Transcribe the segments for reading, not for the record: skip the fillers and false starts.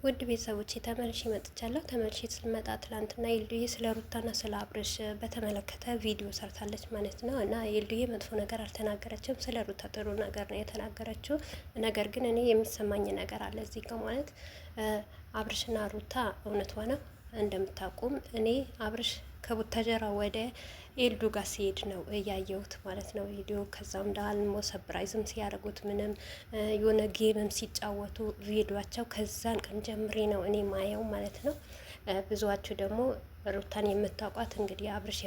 ውድ ቤተሰቦች ተመልሼ መጥቻለሁ። ተመልሼ ስመጣ ትላንትና የልዱዬ ስለ ሩታና ስለ አብርሽ በተመለከተ ቪዲዮ ሰርታለች ማለት ነው። እና የልዱዬ መጥፎ ነገር አልተናገረችም፣ ስለ ሩታ ጥሩ ነገር ነው የተናገረችው። ነገር ግን እኔ የሚሰማኝ ነገር አለ እዚህ ጋር ማለት አብርሽና ሩታ እውነቷ ነው። እንደምታውቁም እኔ አብርሽ ከቡታጀራ ወደ ኤልዱ ጋር ሲሄድ ነው እያየሁት ማለት ነው ቪዲዮ። ከዛም ዳልሞ ሰፕራይዝም ሲያደርጉት ምንም የሆነ ጌምም ሲጫወቱ ቪዲዮቸው ከዛን ቀን ጀምሬ ነው እኔ ማየው ማለት ነው። ብዙዋችሁ ደግሞ ሩታን የምታውቋት እንግዲህ አብርሽ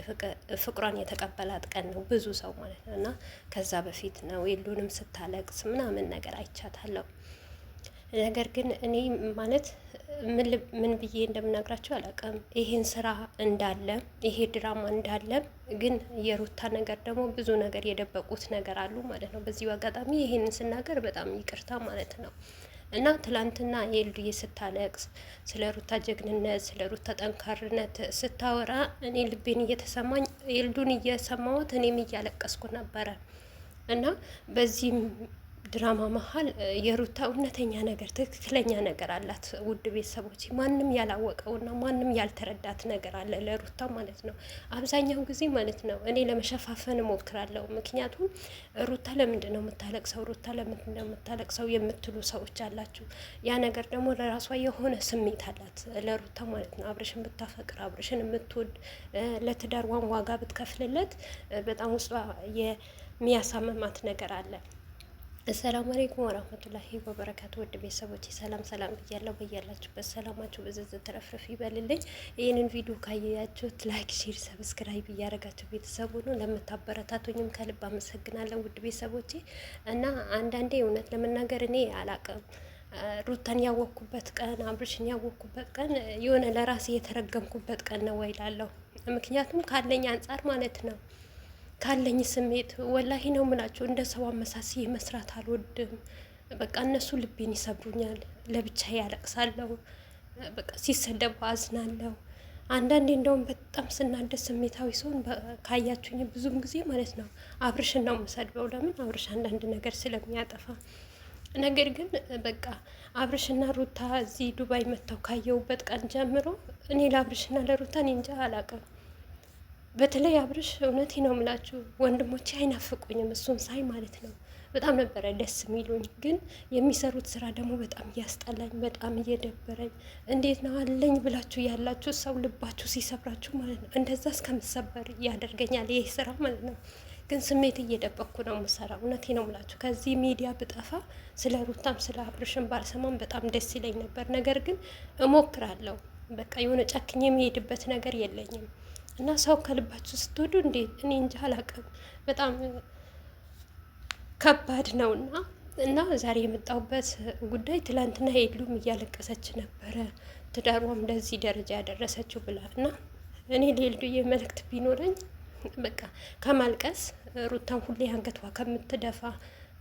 ፍቅሯን የተቀበላት ቀን ነው ብዙ ሰው ማለት ነው። እና ከዛ በፊት ነው ኤልዱንም ስታለቅስ ምናምን ነገር አይቻታለሁ። ነገር ግን እኔ ማለት ምን ብዬ እንደምናግራቸው አላውቅም። ይሄን ስራ እንዳለ ይሄ ድራማ እንዳለ ግን የሩታ ነገር ደግሞ ብዙ ነገር የደበቁት ነገር አሉ ማለት ነው። በዚሁ አጋጣሚ ይሄንን ስናገር በጣም ይቅርታ ማለት ነው። እና ትላንትና የኤልዱዬ ስታለቅስ ስለ ሩታ ጀግንነት፣ ስለ ሩታ ጠንካርነት ስታወራ እኔ ልቤን እየተሰማኝ ኤልዱን እየሰማሁት እኔም እያለቀስኩ ነበረ እና በዚህም ድራማ መሀል የሩታ እውነተኛ ነገር ትክክለኛ ነገር አላት። ውድ ቤተሰቦች ማንም ያላወቀውና ማንም ያልተረዳት ነገር አለ ለሩታ ማለት ነው። አብዛኛው ጊዜ ማለት ነው እኔ ለመሸፋፈን እሞክራለሁ። ምክንያቱም ሩታ ለምንድን ነው የምታለቅሰው፣ ሩታ ለምንድን ነው የምታለቅሰው የምትሉ ሰዎች አላችሁ። ያ ነገር ደግሞ ለራሷ የሆነ ስሜት አላት ለሩታ ማለት ነው። አብርሽን ብታፈቅር አብርሽን የምትወድ ለትዳርዋን ዋጋ ብትከፍልለት በጣም ውስጧ የሚያሳምማት ነገር አለ። አሰላሙ አለይኩም ወራህመቱላሂ ወበረካቱ። ውድ ቤተሰቦች ሰላም ሰላም ብያለሁ። በያላችሁበት ሰላማችሁ በዘዘ ተረፍረፍ ይበልልኝ። ይህንን ቪዲዮ ካያችሁት ላይክ፣ ሼር፣ ሰብስክራይብ እያደረጋችሁ ቤተሰቡ ነው ለምታበረታቱኝም ከልብ አመሰግናለሁ። ውድ ቤተሰቦቼ እና አንዳንዴ እውነት ለመናገር እኔ አላቅም ሩታን ያወቅኩበት ቀን አብርሽን ያወቅኩበት ቀን የሆነ ለራሴ የተረገምኩበት ቀን ነው ወይ ላለሁ። ምክንያቱም ካለኝ አንጻር ማለት ነው ካለኝ ስሜት ወላሂ ነው ምላችሁ። እንደ ሰው አመሳስዬ መስራት አልወድም። በቃ እነሱ ልቤን ይሰብሩኛል። ለብቻ ያለቅሳለሁ። በቃ ሲሰደቡ አዝናለሁ። አንዳንዴ እንደውም በጣም ስናደድ ስሜታዊ ሲሆን ካያችሁኝ ብዙም ጊዜ ማለት ነው አብርሽን ነው የምሰድበው። ለምን አብርሽ አንዳንድ ነገር ስለሚያጠፋ። ነገር ግን በቃ አብርሽና ሩታ እዚህ ዱባይ መጥተው ካየሁበት ቀን ጀምሮ እኔ ለአብርሽና ለሩታ እኔ እንጃ አላውቅም። በተለይ አብርሽ እውነቴ ነው የምላችሁ ወንድሞቼ አይናፍቁኝም። እሱን ሳይ ማለት ነው በጣም ነበረ ደስ የሚሉኝ። ግን የሚሰሩት ስራ ደግሞ በጣም እያስጠላኝ፣ በጣም እየደበረኝ። እንዴት ነው አለኝ ብላችሁ ያላችሁ ሰው ልባችሁ ሲሰብራችሁ ማለት ነው እንደዛ እስከምሰበር ያደርገኛል ይህ ስራ ማለት ነው። ግን ስሜት እየደበቅኩ ነው የምሰራው። እውነቴ ነው የምላችሁ ከዚህ ሚዲያ ብጠፋ ስለ ሩታም ስለ አብርሽም ባልሰማም በጣም ደስ ይለኝ ነበር። ነገር ግን እሞክራለሁ። በቃ የሆነ ጨክኝ የሚሄድበት ነገር የለኝም። እና ሰው ከልባችሁ ስትወዱ እንዴት እኔ እንጃ አላውቅም፣ በጣም ከባድ ነው። እና ዛሬ የመጣሁበት ጉዳይ ትላንትና ሄሉም እያለቀሰች ነበረ ትዳሯም ለዚህ ደረጃ ያደረሰችው ብላ እና እኔ ለሄሉዬ መልእክት ቢኖረኝ በቃ ከማልቀስ ሩታን ሁሌ አንገቷ ከምትደፋ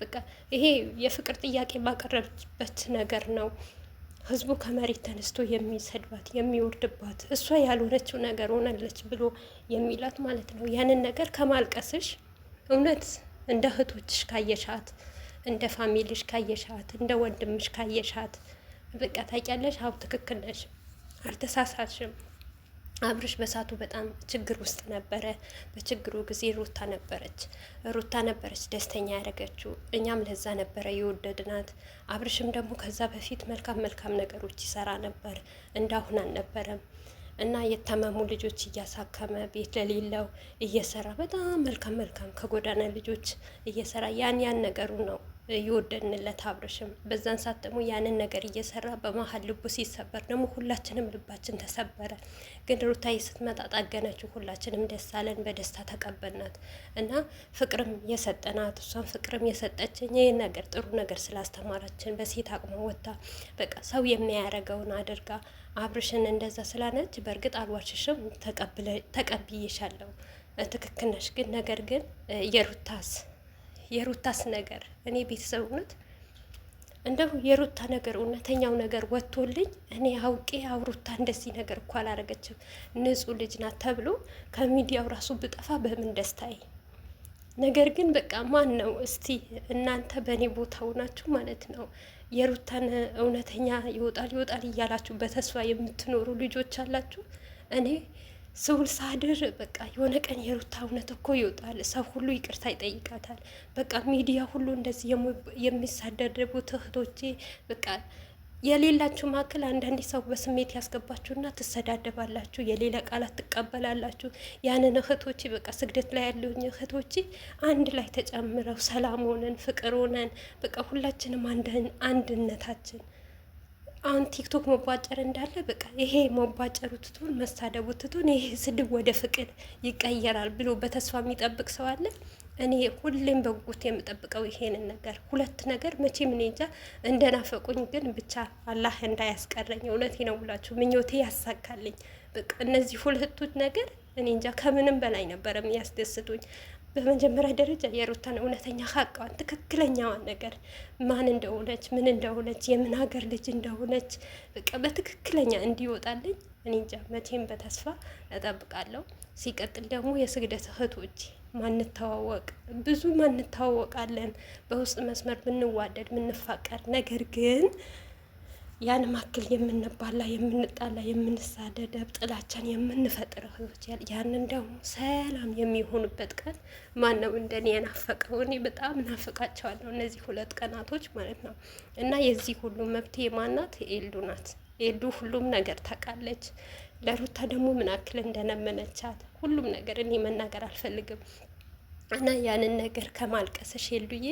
በቃ ይሄ የፍቅር ጥያቄ ባቀረበችበት ነገር ነው ህዝቡ ከመሬት ተነስቶ የሚሰድባት የሚወርድባት እሷ ያልሆነችው ነገር ሆናለች ብሎ የሚላት ማለት ነው። ያንን ነገር ከማልቀስሽ እውነት እንደ እህቶችሽ ካየሻት፣ እንደ ፋሚሊሽ ካየሻት፣ እንደ ወንድምሽ ካየሻት በቃ ታውቂያለሽ። አው ትክክል ነሽ፣ አልተሳሳሽም። አብርሽ በሳቱ በጣም ችግር ውስጥ ነበረ። በችግሩ ጊዜ ሩታ ነበረች ደስተኛ ያደረገችው። እኛም ለዛ ነበረ የወደድናት። አብርሽም ደግሞ ከዛ በፊት መልካም ነገሮች ይሰራ ነበር፣ እንዳሁን አልነበረም። እና የታመሙ ልጆች እያሳከመ ቤት ለሌለው እየሰራ በጣም መልካም ከጎዳና ልጆች እየሰራ ያን ነገሩ ነው የወደድንለት። አብርሽም በዛን ሰዓት ደግሞ ያንን ነገር እየሰራ በመሀል ልቡ ሲሰበር ደግሞ ሁላችንም ልባችን ተሰበረ። ግን ሩታዬ ስትመጣ ጠገነችው። ሁላችንም ደስ አለን፣ በደስታ ተቀበልናት እና ፍቅርም የሰጠናት እሷን ፍቅርም የሰጠችኝ ይህ ነገር ጥሩ ነገር ስላስተማራችን በሴት አቅሟ ወጥታ በቃ ሰው የሚያደርገውን አድርጋ አብርሽን እንደዛ ስላነች በእርግጥ አልዋሽሽም፣ ተቀብዬሻለሁ፣ ትክክል ነሽ። ግን ነገር ግን የሩታስ ነገር እኔ ቤተሰብ እውነት እንደው የሩታ ነገር እውነተኛው ነገር ወጥቶልኝ እኔ አውቄ ሩታ እንደዚህ ነገር እኮ አላረገችም ንጹሕ ልጅ ናት ተብሎ ከሚዲያው ራሱ ብጠፋ በምን ደስታዬ። ነገር ግን በቃ ማን ነው እስቲ እናንተ በእኔ ቦታ ሆናችሁ ማለት ነው የሩታን እውነተኛ ይወጣል እያላችሁ በተስፋ የምትኖሩ ልጆች አላችሁ። እኔ ስውል ሳድር በቃ የሆነ ቀን የሩታ እውነት እኮ ይወጣል፣ ሰው ሁሉ ይቅርታ ይጠይቃታል። በቃ ሚዲያ ሁሉ እንደዚህ የሚሳደቡት እህቶቼ በቃ የሌላችሁ መካከል አንዳንድ ሰው በስሜት ያስገባችሁና ትሰዳደባላችሁ፣ የሌላ ቃላት ትቀበላላችሁ። ያንን እህቶቼ በቃ ስግደት ላይ ያለውኝ እህቶቼ አንድ ላይ ተጨምረው ሰላም ሆነን ፍቅር ሆነን በቃ ሁላችንም አንድነታችን አሁን ቲክቶክ መቧጨር እንዳለ በቃ ይሄ መቧጨሩ ትቶን መሳደቡ ትቶን ይሄ ስድብ ወደ ፍቅር ይቀየራል ብሎ በተስፋ የሚጠብቅ ሰው አለ። እኔ ሁሌም በጉጉት የምጠብቀው ይሄንን ነገር ሁለት ነገር መቼም እኔ እንጃ እንደናፈቁኝ፣ ግን ብቻ አላህ እንዳያስቀረኝ እውነቴ ነው ብላችሁ ምኞቴ ያሳካልኝ። በቃ እነዚህ ሁለቱት ነገር እኔ እንጃ ከምንም በላይ ነበር የሚያስደስቱኝ። በመጀመሪያ ደረጃ የሩታን እውነተኛ ሀቋን ትክክለኛዋን ነገር ማን እንደሆነች ምን እንደሆነች የምን ሀገር ልጅ እንደሆነች በቃ በትክክለኛ እንዲወጣልኝ እኔ እንጃ መቼም በተስፋ እጠብቃለሁ። ሲቀጥል ደግሞ የስግደት እህቶች ማንተዋወቅ ብዙ ማንተዋወቃለን በውስጥ መስመር ብንዋደድ ምንፋቀር፣ ነገር ግን ያን ማክል የምንባላ የምንጣላ የምንሳደደብ ጥላቻን የምንፈጥር እህቶች ያንን ደግሞ ሰላም የሚሆኑበት ቀን ማን ነው እንደኔ የናፈቀው? እኔ በጣም ናፍቃቸዋለሁ እነዚህ ሁለት ቀናቶች ማለት ነው። እና የዚህ ሁሉ መብት ማናት? ኤልዱ ናት። ኤልዱ ሁሉም ነገር ታውቃለች። ለሩታ ደግሞ ምን አክል እንደለመነቻት ሁሉም ነገር እኔ መናገር አልፈልግም። እና ያንን ነገር ከማልቀስሽ ኤልዱዬ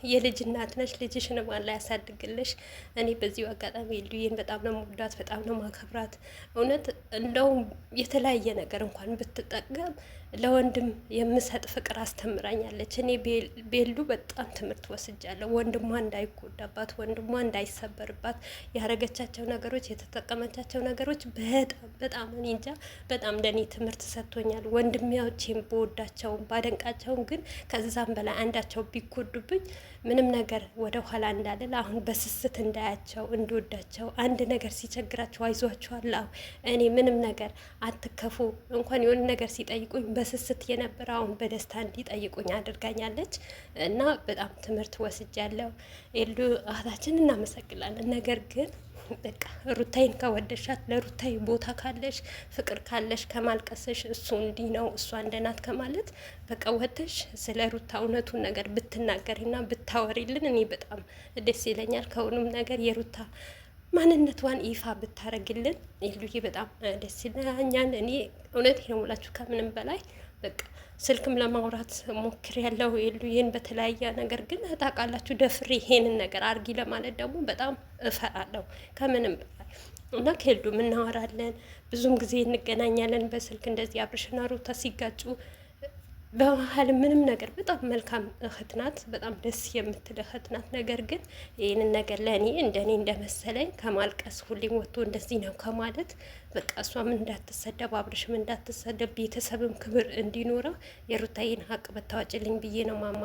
የልጅ እናት ነች። ልጅሽን አላህ ያሳድግልሽ። እኔ በዚሁ አጋጣሚ ኤልዱዬን በጣም ነው የምወዳት፣ በጣም ነው ማከብራት። እውነት እንደውም የተለያየ ነገር እንኳን ብትጠቀም ለወንድም የምሰጥ ፍቅር አስተምራኛለች። እኔ ቤሉ በጣም ትምህርት ወስጃለሁ። ወንድሟ እንዳይጎዳባት፣ ወንድሟ እንዳይሰበርባት ያረገቻቸው ነገሮች፣ የተጠቀመቻቸው ነገሮች በጣም እኔ እንጃ በጣም ለእኔ ትምህርት ሰጥቶኛል። ወንድሜዎቼን በወዳቸውም ባደንቃቸውም ግን ከዛም በላይ አንዳቸው ቢጎዱብኝ ምንም ነገር ወደ ኋላ እንዳልል አሁን በስስት እንዳያቸው እንድወዳቸው፣ አንድ ነገር ሲቸግራቸው አይዟቸዋለሁ እኔ ምንም ነገር አትከፉ እንኳን የሆነ ነገር ሲጠይቁኝ በስስት የነበረ አሁን በደስታ እንዲጠይቁኝ አድርጋኛለች እና በጣም ትምህርት ወስጃለሁ። ኤልዱ እህታችን እናመሰግናለን። ነገር ግን በቃ ሩታይን ከወደሻት ለሩታይ ቦታ ካለሽ ፍቅር ካለሽ ከማልቀስሽ እሱ እንዲህ ነው እሷ እንደናት ከማለት በቃ ወተሽ ስለ ሩታ እውነቱን ነገር ብትናገሪና ብታወሪልን እኔ በጣም ደስ ይለኛል። ከሁሉም ነገር የሩታ ማንነቷን ይፋ ብታረግልን ኤልዱዬ በጣም ደስ ይለኛል። እኔ እውነት ነው የምላችሁ ከምንም በላይ በቃ ስልክም ለማውራት ሞክር ያለው ኤልዱዬን በተለያየ ነገር ግን ታውቃላችሁ፣ ደፍሬ ይሄንን ነገር አርጊ ለማለት ደግሞ በጣም እፈራለሁ ከምንም በላይ እና ከኤልዱም እናወራለን፣ ብዙም ጊዜ እንገናኛለን በስልክ እንደዚህ አብርሽና ሩታ ሲጋጩ በመሀል ምንም ነገር በጣም መልካም እህት ናት። በጣም ደስ የምትል እህት ናት። ነገር ግን ይህንን ነገር ለእኔ እንደኔ እንደመሰለኝ ከማልቀስ ሁሌም ወጥቶ እንደዚህ ነው ከማለት በቃ እሷም እንዳትሰደብ አብርሽም እንዳትሰደብ ቤተሰብም ክብር እንዲኖረው የሩታዬን ሀቅ በታዋጭልኝ ብዬ ነው ማማ